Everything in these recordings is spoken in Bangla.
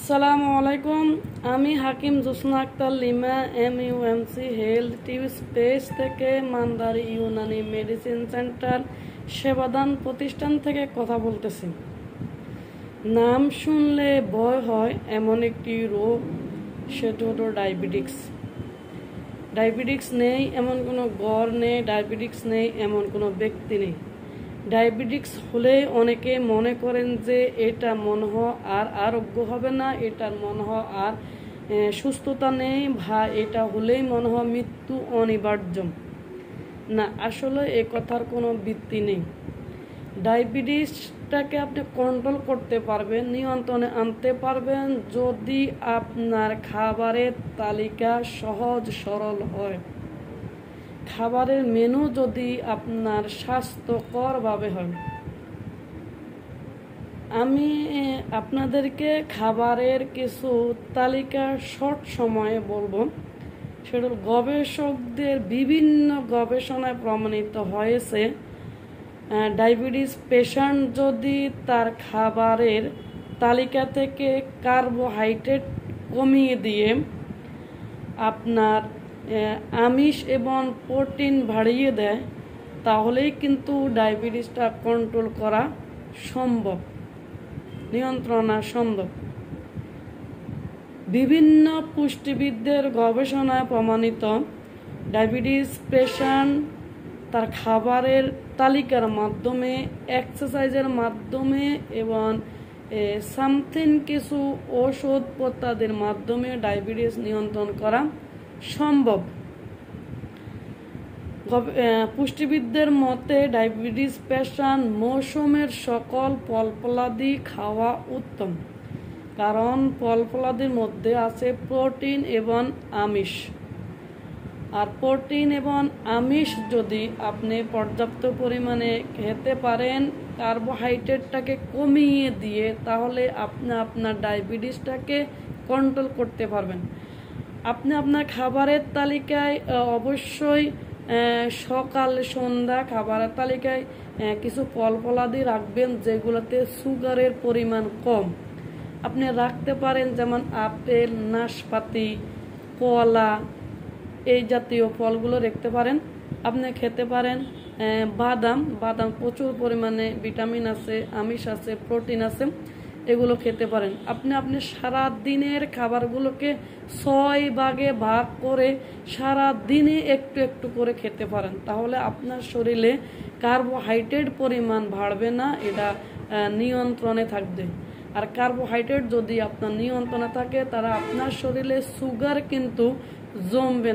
আসসালামু আলাইকুম। আমি Hakim Josna Akter Lima MUMC health TV space থেকে মান্দারি ইউনানি মেডিসিন সেন্টার সেবাদান প্রতিষ্ঠান থেকে কথা বলতেছি। নাম শুনলে ভয় হয় এমন একটি রোগ, সেটা হলো ডায়াবেটিক্স। ডায়াবেটিক্স নেই এমন কোনো ঘর নেই, ডায়াবেটিক্স নেই এমন কোনো ব্যক্তি নেই। ডায়াবেটিক্স হলে অনেকে মনে করেন যে এটা মনে হয় আর আরোগ্য হবে না, এটার মনে হয় আর সুস্থতা নেই, বা এটা হলেই মনে হয় মৃত্যু অনিবার্য। না, আসলে এ কথার কোনো ভিত্তি নেই। ডায়াবেটিসটাকে আপনি কন্ট্রোল করতে পারবেন, নিয়ন্ত্রণে আনতে পারবেন যদি আপনার খাবারের তালিকা সহজ সরল হয়, খাবারের মেনু যদি আপনার স্বাস্থ্যকরভাবে হয়। আমি আপনাদেরকে খাবারের কিছু তালিকা শর্ট সময়ে বলবো। সেটা গবেষকদের বিভিন্ন গবেষণায় প্রমাণিত হয়েছে, ডায়াবেটিস পেশেন্ট যদি তার খাবারের তালিকা থেকে কার্বোহাইড্রেট কমিয়ে দিয়ে আপনার আমিষ এবং প্রোটিন বাড়িয়ে দেয়, তাহলেই কিন্তু ডায়াবেটিসটা কন্ট্রোল করা সম্ভব, নিয়ন্ত্রণ সম্ভব। বিভিন্ন পুষ্টিবিদদের গবেষণায় প্রমাণিত, ডায়াবেটিস পেশেন্ট তার খাবারের তালিকার মাধ্যমে, এক্সারসাইজের মাধ্যমে এবং সামথিং কিছু ওষুধ প্রত্যাদির মাধ্যমে ডায়াবেটিস নিয়ন্ত্রণ করা সম্ভব। পুষ্টিবিদদের মতে ডায়াবেটিস পেশেন্ট মৌসুমের সকল ফল-ফলাদি খাওয়া উত্তম, কারণ ফল-ফলাদির মধ্যে আছে প্রোটিন এবং আমিষ। আর প্রোটিন এবং আমিষ যদি আপনি পর্যাপ্ত পরিমাণে খেতে পারেন, কার্বোহাইড্রেটটাকে কমিয়ে দিয়ে, তাহলে আপনি আপনার ডায়াবেটিসটাকে কন্ট্রোল করতে পারবেন। আপনি আপনার খাবারের তালিকায় অবশ্যই সকাল সন্ধ্যা খাবারের তালিকায় কিছু ফল-ফলাদি রাখবেন যেগুলোতে সুগারের পরিমাণ কম। আপনি রাখতে পারেন যেমন আপেল, নাশপাতি, কলা, এই জাতীয় ফলগুলো রাখতে পারেন। আপনি খেতে পারেন বাদাম প্রচুর পরিমাণে ভিটামিন আছে, আমিষ আছে, প্রোটিন আছে, এগুলো খেতে পারেন। আপনি সারা দিনের খাবারগুলোকে 6 ভাগে ভাগ করে সারা দিনে একটু একটু করে খেতে পারেন, তাহলে আপনার শরীরে কার্বোহাইড্রেট পরিমাণ বাড়বে না, এটা নিয়ন্ত্রণে থাকবে। আর কার্বোহাইড্রেট যদি আপনার নিয়ন্ত্রণে থাকে, তারা আপনার শরীরে সুগার কিন্তু জমবে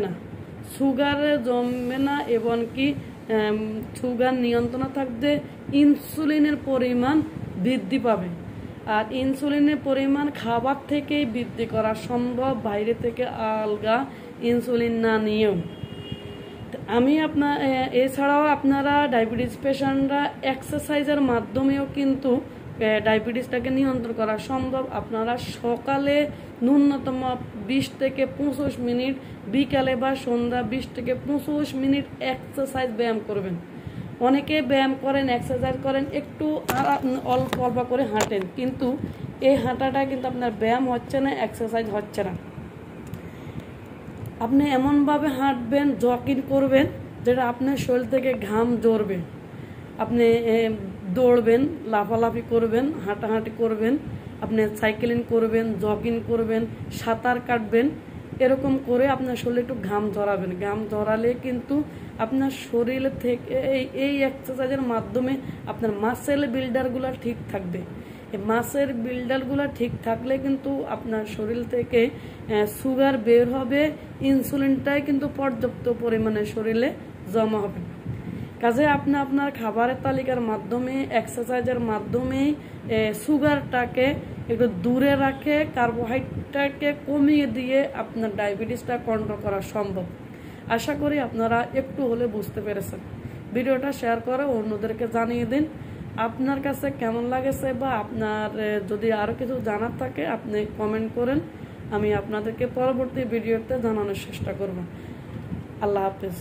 না, এবং কি সুগার নিয়ন্ত্রণে থাকবে, ইনসুলিনের পরিমাণ বৃদ্ধি পাবে। আর ইনসুলিনের পরিমাণ খাবার থেকেই বৃদ্ধি করা সম্ভব, বাইরে থেকে আলগা ইনসুলিন না নিয়েও। এছাড়াও আপনারা ডায়াবেটিস পেশেন্টরা এক্সারসাইজের মাধ্যমেও কিন্তু ডায়াবেটিসটাকে নিয়ন্ত্রণ করা সম্ভব। আপনারা সকালে ন্যূনতম 20 থেকে 25 মিনিট, বিকালে বা সন্ধ্যা 20 থেকে 25 মিনিট এক্সারসাইজ ব্যায়াম করবেন। অনেকে ব্যায়াম করেন, এক্সারসাইজ করেন, একটু অল্প অল্প করে হাঁটেন, কিন্তু এই হাঁটাটা কিন্তু আপনার ব্যায়াম হচ্ছে না, এক্সারসাইজ হচ্ছে না। আপনি এমনভাবে হাঁটবেন, জগিং করবেন যেটা আপনার শরীর থেকে ঘাম ঝরবে। আপনি দৌড়বেন, লাফালাফি করবেন, হাঁটাহাঁটি করবেন, আপনি সাইকেলিং করবেন, জগিং করবেন, সাঁতার কাটবেন, এরকম করে আপনার শরীরে একটু ঘাম ঝরাবেন। ঘাম ঝরালে কিন্তু আপনার শরীর থেকে এই এক্সারসাইজের মাধ্যমে আপনার মাসেল বিল্ডারগুলো ঠিক থাকবে। এই মাসেল বিল্ডারগুলো ঠিক থাকলে কিন্তু আপনার শরীর থেকে সুগার বের হবে, ইনসুলিনটাই কিন্তু পর্যাপ্ত পরিমাণে শরীরে জমা হবে। কাজে আপনি আপনার খাবারের তালিকার মাধ্যমে, এক্সারসাইজের মাধ্যমে সুগারটাকে একটু দূরে রাখে, কার্বোহাইড্রেটটাকে কমিয়ে দিয়ে আপনার ডায়াবেটিসটা কন্ট্রোল করা সম্ভব। আশা করি আপনারা একটু হলে বুঝতে পেরেছেন। ভিডিওটা শেয়ার করে অন্যদেরকে জানিয়ে দিন আপনার কাছে কেমন লাগেছে, বা আপনার যদি আরও কিছু জানার থাকে আপনি কমেন্ট করেন, আমি আপনাদেরকে পরবর্তী ভিডিওতে জানানোর চেষ্টা করব। আল্লাহ হাফেজ।